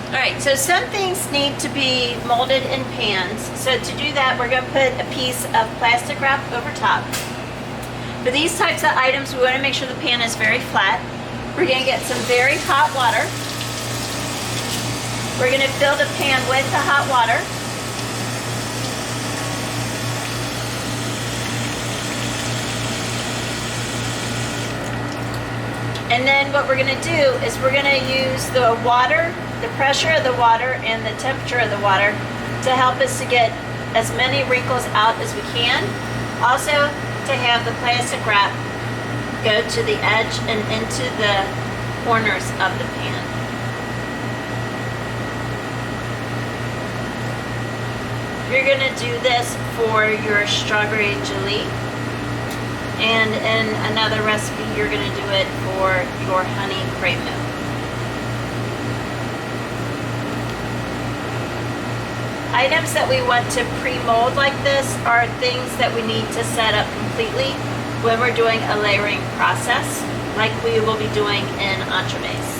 All right, so some things need to be molded in pans. So to do that, we're going to put a piece of plastic wrap over top. For these types of items, we want to make sure the pan is very flat. We're going to get some very hot water. We're going to fill the pan with the hot water. And then what we're going to do is we're going to use the water, the pressure of the water and the temperature of the water to help us to get as many wrinkles out as we can. Also to have the plastic wrap go to the edge and into the corners of the pan. You're going to do this for your strawberry jelly. And in another recipe, you're going to do it for your honey cremeux. Items that we want to pre-mold like this are things that we need to set up completely when we're doing a layering process, like we will be doing in entremets.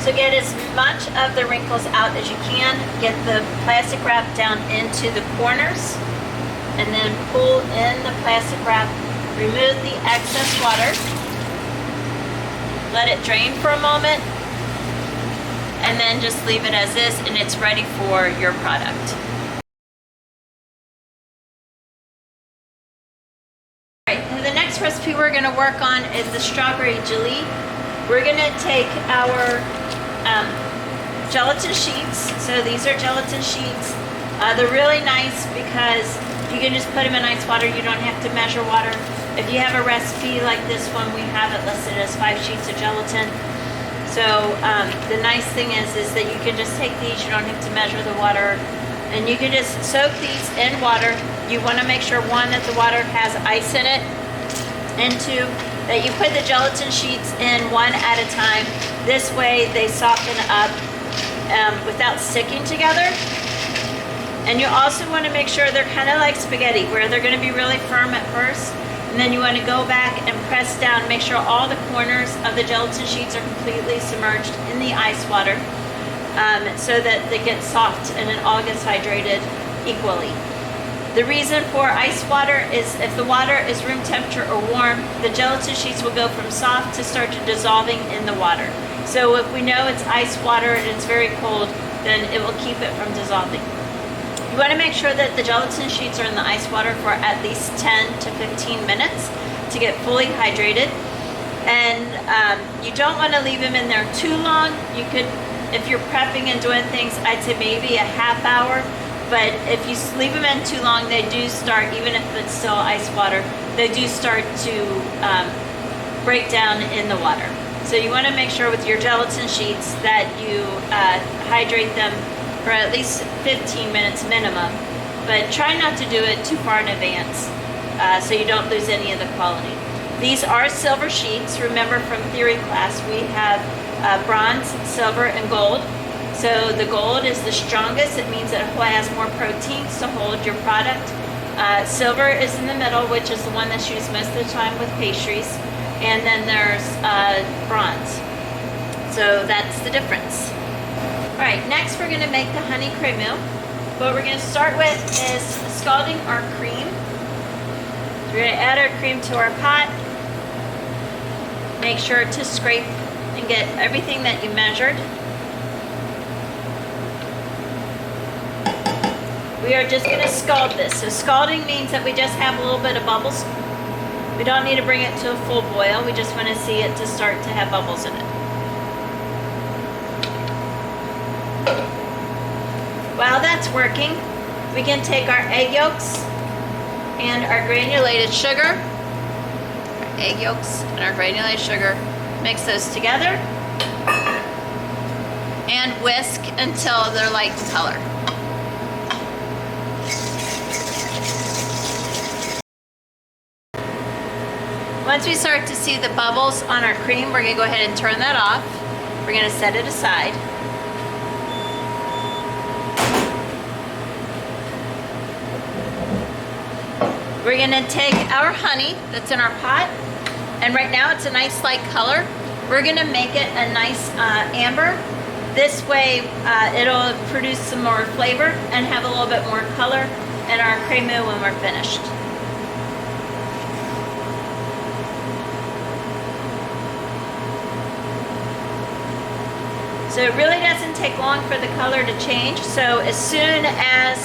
So get as much of the wrinkles out as you can. Get the plastic wrap down into the corners and then pull in the plastic wrap. Remove the excess water. Let it drain for a moment and then just leave it as is and it's ready for your product. All right, and the next recipe we're going to work on is the strawberry jelly. We're going to take our gelatin sheets. So these are gelatin sheets. They're really nice because you can just put them in ice water. You don't have to measure water. If you have a recipe like this one, we have it listed as 5 sheets of gelatin. So the nice thing is that you can just take these. You don't have to measure the water. And you can just soak these in water. You want to make sure, one, that the water has ice in it. And two, that you put the gelatin sheets in one at a time. This way they soften up without sticking together. And you also want to make sure they're kind of like spaghetti, where they're going to be really firm at first. And then you want to go back and press down, make sure all the corners of the gelatin sheets are completely submerged in the ice water so that they get soft and it all gets hydrated equally. The reason for ice water is if the water is room temperature or warm, the gelatin sheets will go from soft to start to dissolving in the water. So if we know it's ice water and it's very cold, then it will keep it from dissolving. You want to make sure that the gelatin sheets are in the ice water for at least 10 to 15 minutes to get fully hydrated. And you don't want to leave them in there too long. You could, if you're prepping and doing things, I'd say maybe a half hour. But if you leave them in too long, they do start, even if it's still ice water, they do start to break down in the water. So you want to make sure with your gelatin sheets that you hydrate them for at least 15 minutes minimum. But try not to do it too far in advance so you don't lose any of the quality. These are silver sheets. Remember from theory class, we have bronze, silver, and gold. So the gold is the strongest. It means that it has more proteins to hold your product. Silver is in the middle, which is the one that's used most of the time with pastries. And then there's bronze. So that's the difference. All right, next we're going to make the honey cremeux. What we're going to start with is scalding our cream. So we're going to add our cream to our pot. Make sure to scrape and get everything that you measured. We are just going to scald this. So scalding means that we just have a little bit of bubbles. We don't need to bring it to a full boil. We just want to see it to start to have bubbles in it. While that's working, we can take our egg yolks and our granulated sugar. Our egg yolks and our granulated sugar. Mix those together and whisk until they're light in color. Once we start to see the bubbles on our cream, we're going to go ahead and turn that off. We're going to set it aside. We're going to take our honey that's in our pot And right now it's a nice light color. We're gonna make it a nice amber. This way it'll produce some more flavor and have a little bit more color in our cremeux when we're finished. So it really doesn't take long for the color to change. So as soon as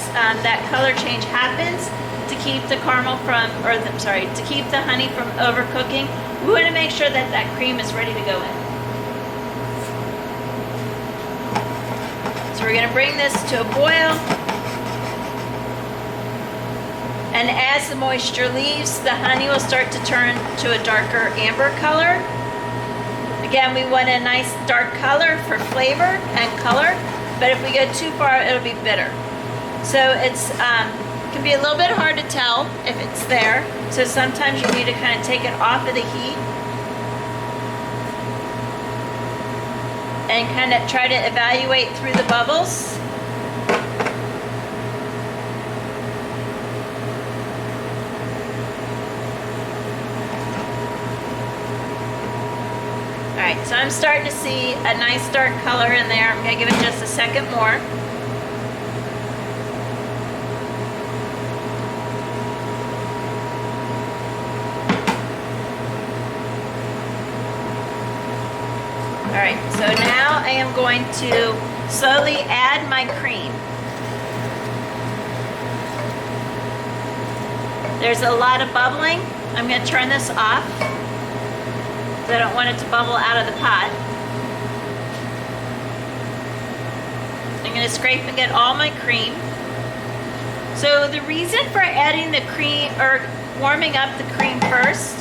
that color change happens, to keep the caramel from, to keep the honey from overcooking, we want to make sure that that cream is ready to go in. So we're going to bring this to a boil. And as the moisture leaves, the honey will start to turn to a darker amber color. Again, we want a nice dark color for flavor and color, but if we go too far, it'll be bitter. So it's can be a little bit hard to tell if it's there. So sometimes you need to kind of take it off of the heat and kind of try to evaluate through the bubbles. All right, so I'm starting to see a nice dark color in there. I'm gonna give it just a second more. All right, so now I am going to slowly add my cream. There's a lot of bubbling. I'm going to turn this off because I don't want it to bubble out of the pot. I'm going to scrape and get all my cream. So the reason for adding the cream or warming up the cream first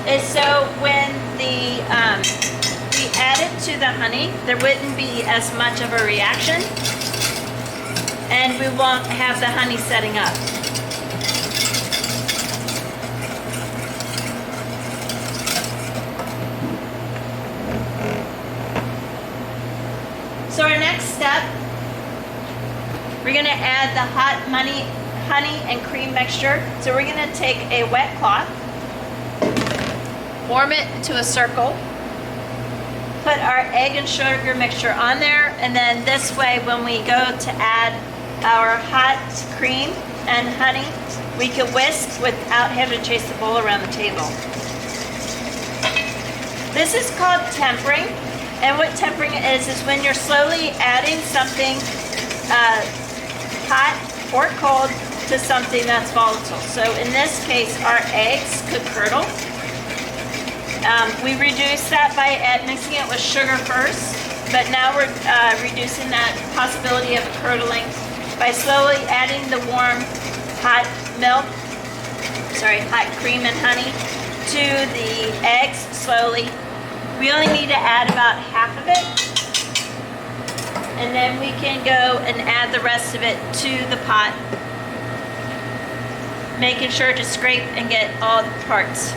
is so when we add it to the honey, there wouldn't be as much of a reaction, and we won't have the honey setting up. So our next step, we're going to add the hot honey and cream mixture. So we're going to take a wet cloth, form it into a circle, put our egg and sugar mixture on there, and then this way when we go to add our hot cream and honey, we can whisk without having to chase the bowl around the table. This is called tempering, and what tempering is when you're slowly adding something hot or cold to something that's volatile. So in this case, our eggs could curdle. We reduce that by mixing it with sugar first, but now we're reducing that possibility of curdling by slowly adding the warm hot cream and honey to the eggs slowly. We only need to add about half of it, and then we can go and add the rest of it to the pot, making sure to scrape and get all the parts.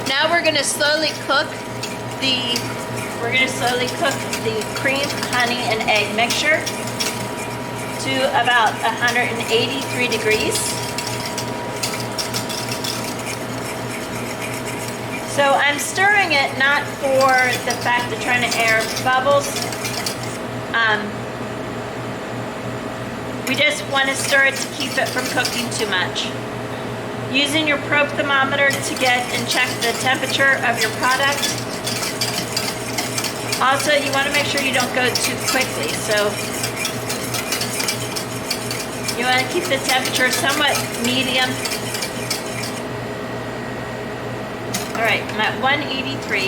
Now we're going to slowly cook the cream, honey, and egg mixture to about 183 degrees. So I'm stirring it not for the fact of trying to air bubbles. We just want to stir it to keep it from cooking too much. Using your probe thermometer to get and check the temperature of your product. Also, you want to make sure you don't go too quickly. So you want to keep the temperature somewhat medium. All right, I'm at 183.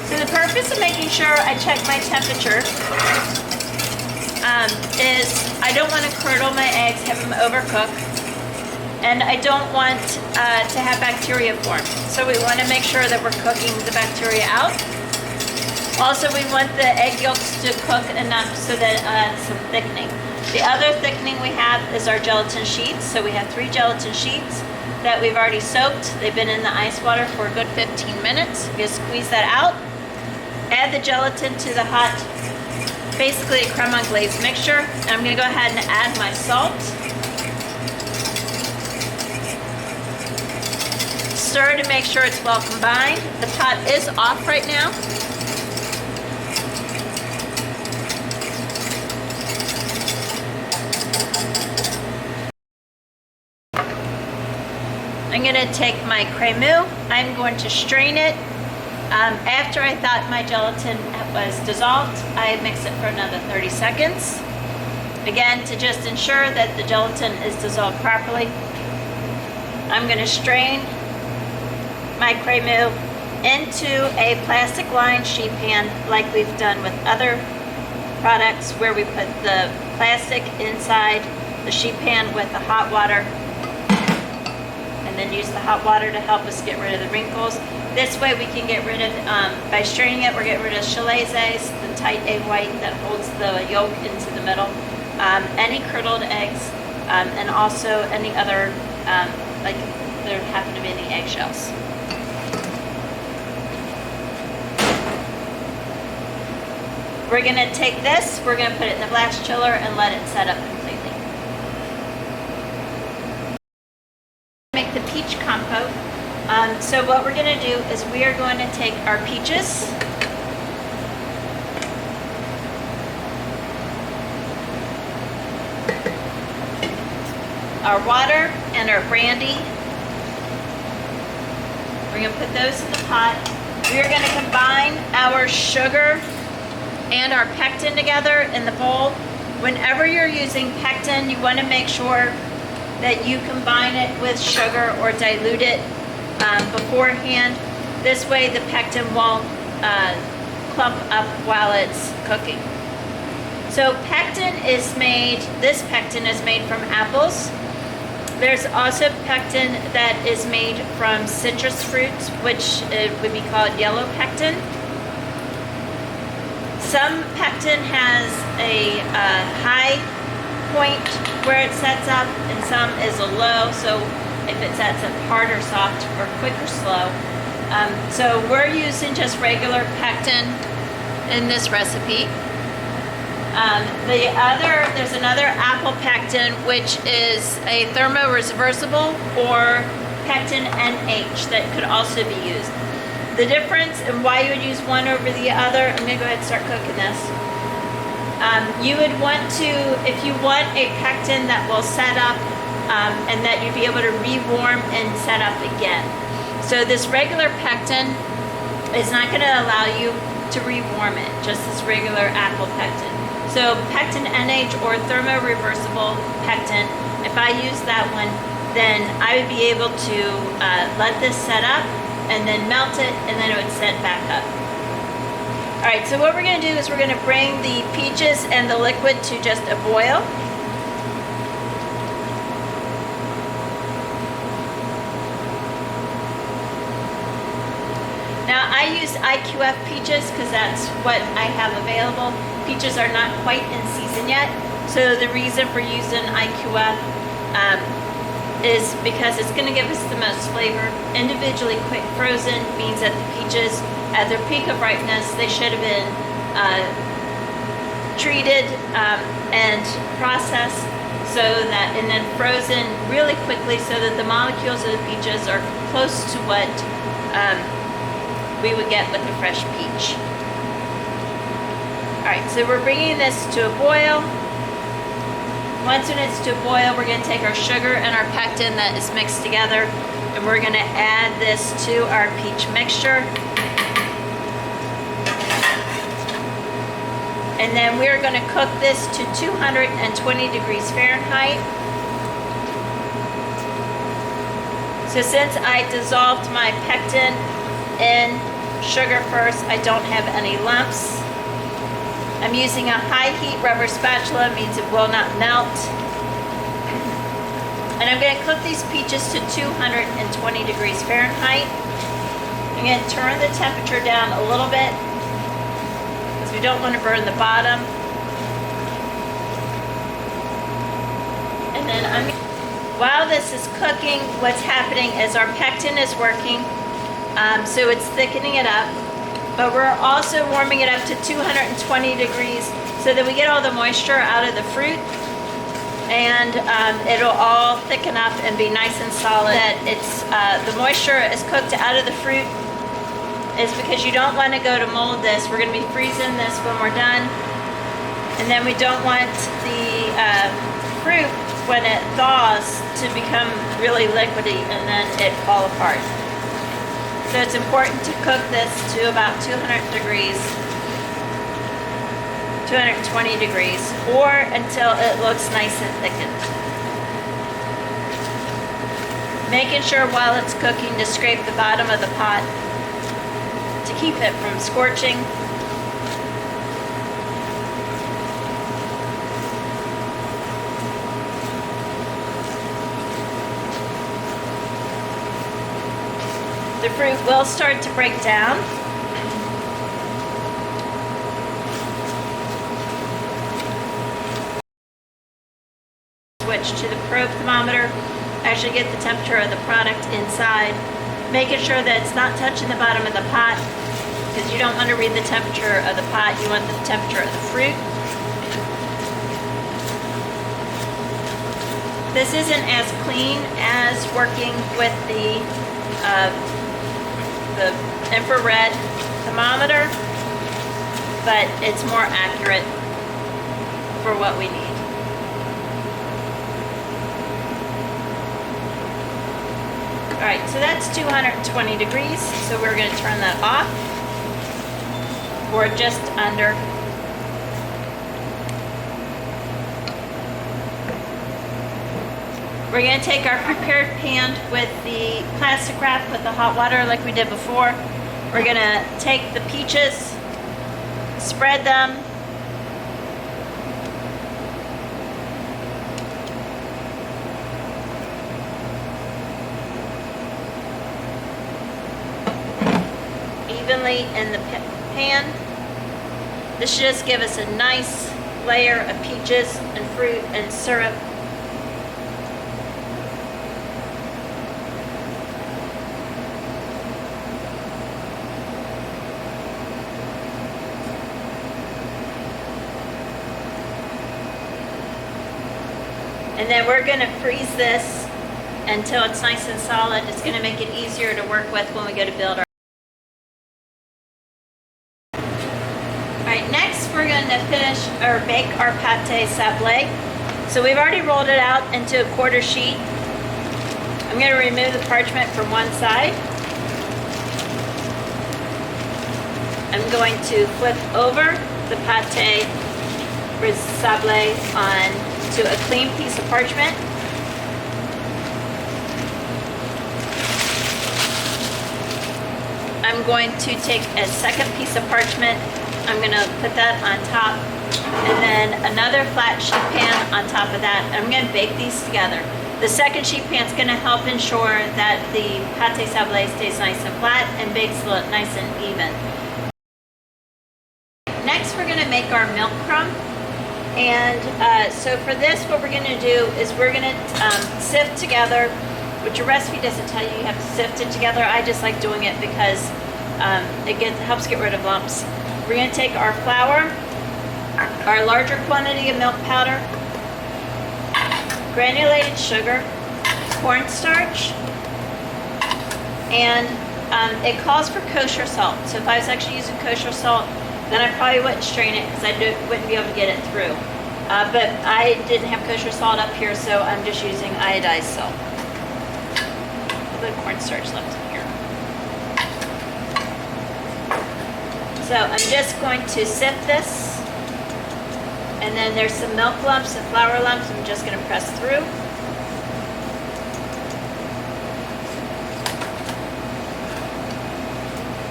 So the purpose of making sure I check my temperature is I don't want to curdle my eggs, have them overcook. And I don't want to have bacteria form. So we want to make sure that we're cooking the bacteria out. Also, we want the egg yolks to cook enough so that some thickening. The other thickening we have is our gelatin sheets. So we have 3 gelatin sheets. that we've already soaked. They've been in the ice water for a good 15 minutes. You just squeeze that out. Add the gelatin to the hot, basically a crumb glaze mixture. And I'm gonna go ahead and add my salt. Stir to make sure it's well combined. The pot is off right now. I'm gonna take my cremeux. I'm going to strain it. After I thought my gelatin was dissolved, I mix it for another 30 seconds. Again, to just ensure that the gelatin is dissolved properly. I'm gonna strain my cremeux into a plastic lined sheet pan like we've done with other products, where we put the plastic inside the sheet pan with the hot water, and then use the hot water to help us get rid of the wrinkles. This way we can get rid of, by straining it, we're getting rid of chalaisses, the tight egg white that holds the yolk into the middle, any curdled eggs, and also any other, like there happen to be any eggshells. We're gonna take this, we're gonna put it in the blast chiller and let it set up completely. Make the peach compote. So what we're gonna do is we are going to take our peaches, our water, and our brandy. We're gonna put those in the pot. We are gonna combine our sugar and our pectin together in the bowl. Whenever you're using pectin, you want to make sure that you combine it with sugar or dilute it beforehand. This way the pectin won't clump up while it's cooking. So pectin is made, this pectin is made from apples. There's also pectin that is made from citrus fruits, which would be called yellow pectin. Some pectin has a high point where it sets up, and some is a low, so if it sets up hard or soft or quick or slow. So we're using just regular pectin in this recipe. There's another apple pectin, which is a thermo-reversible, or pectin NH, that could also be used. The difference and why you would use one over the other, I'm gonna go ahead and start cooking this. You would want to, if you want a pectin that will set up and that you'd be able to rewarm and set up again. So this regular pectin is not gonna allow you to rewarm it, just this regular apple pectin. So pectin NH, or thermo-reversible pectin, if I use that one, then I would be able to let this set up and then melt it, and then it would set back up. All right, so what we're gonna do is we're gonna bring the peaches and the liquid to just a boil. Now I use IQF peaches because that's what I have available. Peaches are not quite in season yet, so the reason for using IQF is because it's going to give us the most flavor. Individually quick frozen means that the peaches, at their peak of ripeness, they should have been treated and processed, so that, and then frozen really quickly, so that the molecules of the peaches are close to what we would get with a fresh peach. All right, so we're bringing this to a boil. Once it's to a boil, we're going to take our sugar and our pectin that is mixed together, and we're going to add this to our peach mixture. And then we're going to cook this to 220 degrees Fahrenheit. So since I dissolved my pectin in sugar first, I don't have any lumps. I'm using a high heat rubber spatula, means it will not melt. And I'm going to cook these peaches to 220 degrees Fahrenheit. I'm going to turn the temperature down a little bit because we don't want to burn the bottom. And then While this is cooking, what's happening is our pectin is working, so it's thickening it up. But we're also warming it up to 220 degrees so that we get all the moisture out of the fruit, and it'll all thicken up and be nice and solid. That it's the moisture is cooked out of the fruit is because you don't want to go to mold this. We're going to be freezing this when we're done, and then we don't want the fruit, when it thaws, to become really liquidy and then it fall apart. So it's important to cook this to about 200 degrees, 220 degrees, or until it looks nice and thickened. Making sure while it's cooking to scrape the bottom of the pot to keep it from scorching. The fruit will start to break down. Switch to the probe thermometer. Actually get the temperature of the product inside. Making sure that it's not touching the bottom of the pot, because you don't want to read the temperature of the pot. You want the temperature of the fruit. This isn't as clean as working with the infrared thermometer, but it's more accurate for what we need. All right, so that's 220 degrees, so we're going to turn that off, or just under. We're going to take our prepared pan with the plastic wrap with the hot water like we did before. We're going to take the peaches, spread them, evenly in the pan. This should just give us a nice layer of peaches and fruit and syrup. And then we're going to freeze this until it's nice and solid. It's going to make it easier to work with when we go to build our. Alright, next we're going to finish or bake our Pate Sable. So we've already rolled it out into a quarter sheet. I'm going to remove the parchment from one side. I'm going to flip over the Pate Sable on to a clean piece of parchment. I'm going to take a second piece of parchment. I'm going to put that on top, and then another flat sheet pan on top of that. I'm going to bake these together. The second sheet pan is going to help ensure that the Pate Sable stays nice and flat and bakes nice and even. Next, we're going to make our milk crumb. And so for this, what we're going to do is we're going to sift together, which your recipe doesn't tell you have to sift it together. I just like doing it because it helps get rid of lumps. We're going to take our flour, our larger quantity of milk powder, granulated sugar, cornstarch, and it calls for kosher salt. So if I was actually using kosher salt, then I probably wouldn't strain it because I wouldn't be able to get it through. But I didn't have kosher salt up here, so I'm just using iodized salt. A little bit of cornstarch left in here. So I'm just going to sift this. And then there's some milk lumps and flour lumps I'm just going to press through.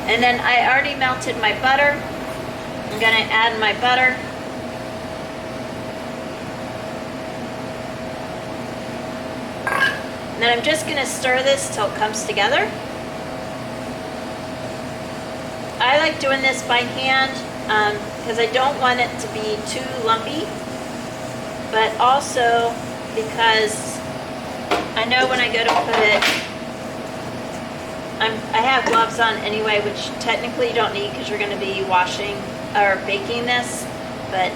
And then I already melted my butter. I'm going to add my butter. And then I'm just going to stir this till it comes together. I like doing this by hand because I don't want it to be too lumpy, but also because I know when I go to put it, I have gloves on anyway, which technically you don't need because you're going to be washing or baking this, but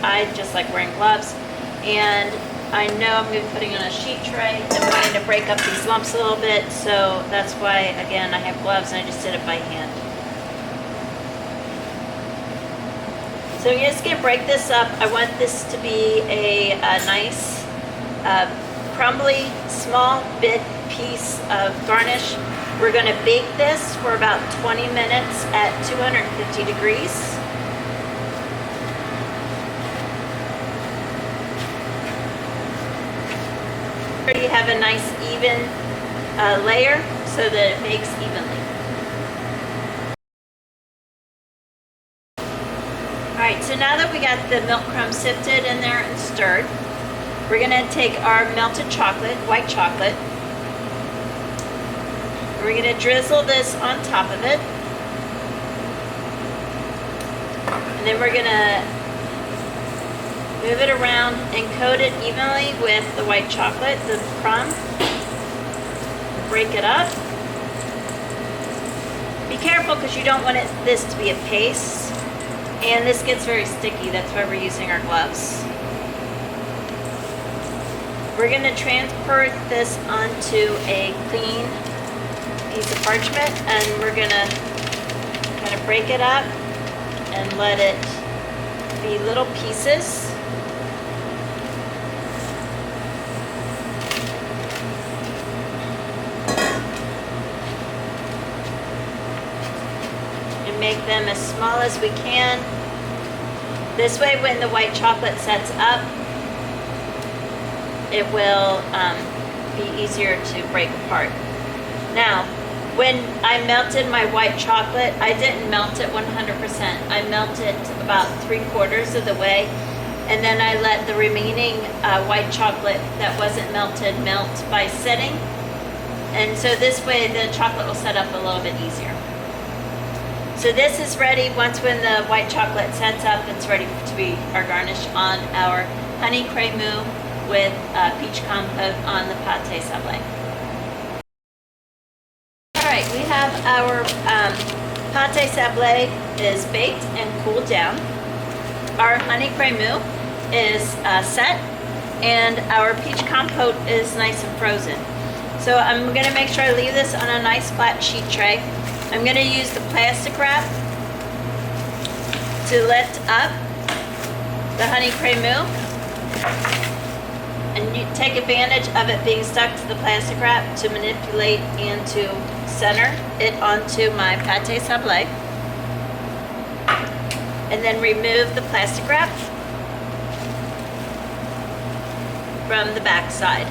I just like wearing gloves. And I know I'm going to be putting on a sheet tray and wanting to break up these lumps a little bit, so that's why, again, I have gloves and I just did it by hand. So you're just going to break this up. I want this to be a nice, crumbly, small bit piece of garnish. We're going to bake this for about 20 minutes at 250 degrees. You have a nice even layer so that it bakes evenly. Alright, so now that we got the milk crumb sifted in there and stirred, we're going to take our melted chocolate, white chocolate. We're going to drizzle this on top of it. And then we're going to move it around and coat it evenly with the white chocolate, the crumb. Break it up. Be careful because you don't want this to be a paste. And this gets very sticky. That's why we're using our gloves. We're going to transfer this onto a clean piece of parchment, and we're going to kind of break it up and let it be little pieces. Make them as small as we can. This way, when the white chocolate sets up, it will be easier to break apart. Now, when I melted my white chocolate, I didn't melt it 100%. I melted about 3/4 of the way, and then I let the remaining white chocolate that wasn't melted melt by sitting. And so this way, the chocolate will set up a little bit easier. So this is ready. Once when the white chocolate sets up, it's ready to be our garnish on our Honey Cremeux with peach compote on the Pate Sable. Alright, we have our Pate Sable is baked and cooled down. Our Honey Cremeux is set, and our peach compote is nice and frozen. So I'm going to make sure I leave this on a nice flat sheet tray. I'm going to use the plastic wrap to lift up the Honey Cremeux, and you take advantage of it being stuck to the plastic wrap to manipulate and to center it onto my Pate Sable, and then remove the plastic wrap from the back side.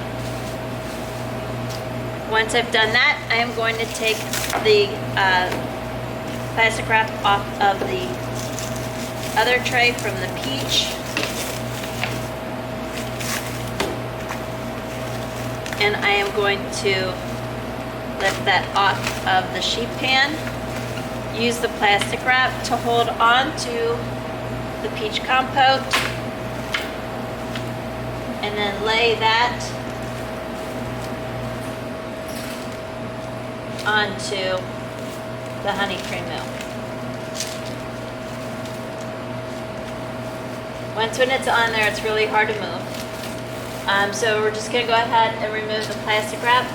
Once I've done that, I am going to take the plastic wrap off of the other tray from the peach. And I am going to lift that off of the sheet pan. Use the plastic wrap to hold on to the peach compote. And then lay that onto the Honey Cremeux. Once when it's on there, it's really hard to move. So we're just going to go ahead and remove the plastic wrap.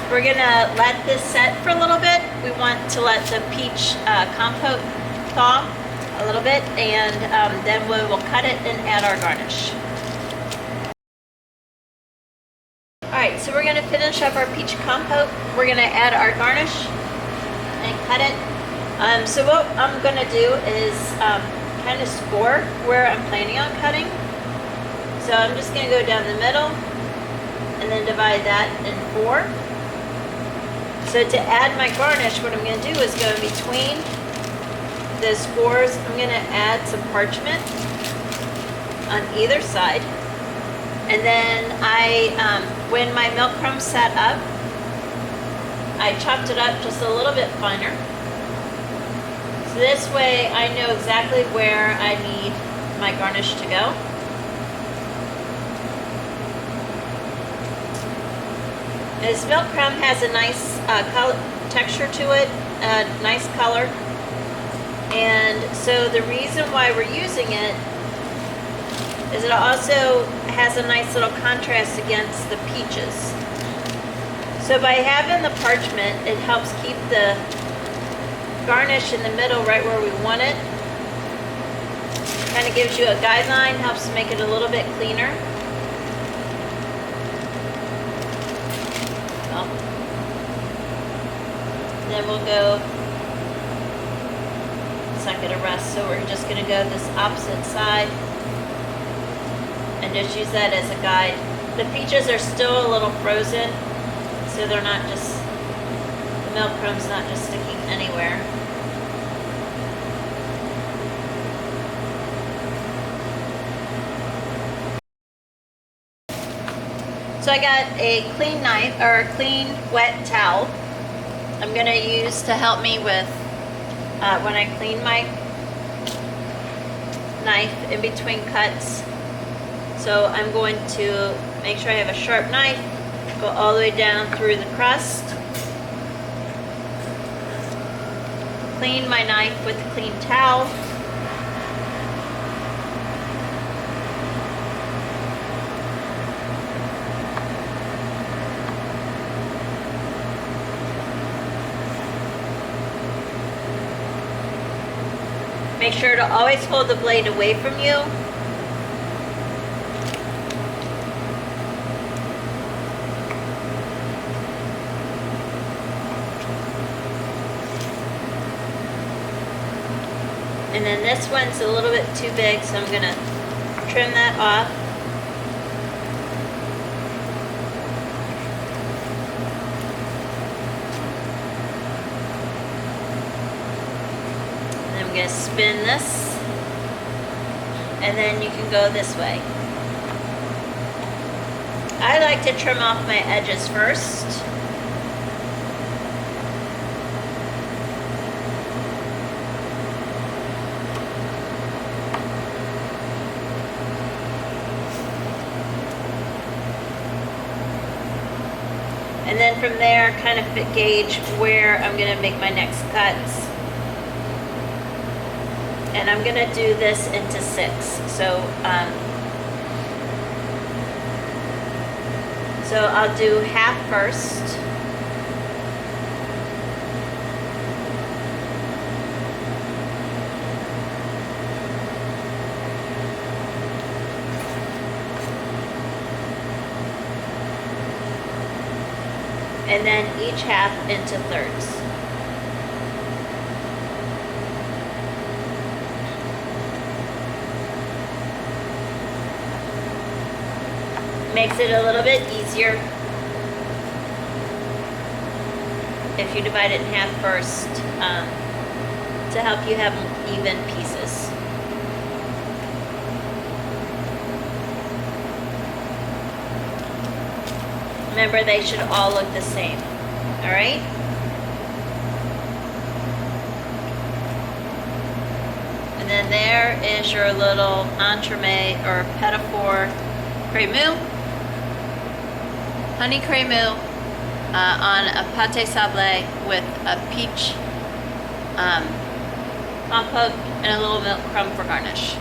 We're going to let this set for a little bit. We want to let the peach compote thaw a little bit, and then we will cut it and add our garnish. Alright, so we're going to finish up our peach compote. We're going to add our garnish and cut it. So what I'm going to do is kind of score where I'm planning on cutting. So I'm just going to go down the middle and then divide that in 4. So to add my garnish, what I'm going to do is go in between the scores. I'm going to add some parchment on either side. And then when my milk crumbs set up, I chopped it up just a little bit finer. So this way I know exactly where I need my garnish to go. This milk crumb has a nice texture to it, nice color. And so the reason why we're using it is it also has a nice little contrast against the peaches. So by having the parchment, it helps keep the garnish in the middle right where we want it. Kind of gives you a guideline, helps make it a little bit cleaner. Then we'll go second to rest. So we're just going to go this opposite side and just use that as a guide. The peaches are still a little frozen, so they're not just, the milk crumb's not just sticking anywhere. So I got a clean knife, or a clean wet towel I'm going to use to help me with when I clean my knife in between cuts. So I'm going to make sure I have a sharp knife, go all the way down through the crust, clean my knife with a clean towel, make sure to always hold the blade away from you. And then this one's a little bit too big, so I'm going to trim that off. I'm going to spin this, and then you can go this way. I like to trim off my edges first. And then from there, kind of gauge where I'm going to make my next cuts. And I'm going to do this into 6. So I'll do half first. And then each half into thirds. Makes it a little bit easier if you divide it in half first, to help you have even pieces. Remember, they should all look the same. All right? And then there is your little entremet or Pate Cremeux. Honey Cremeux on a Pate Sable with a peach compote and a little milk crumb for garnish.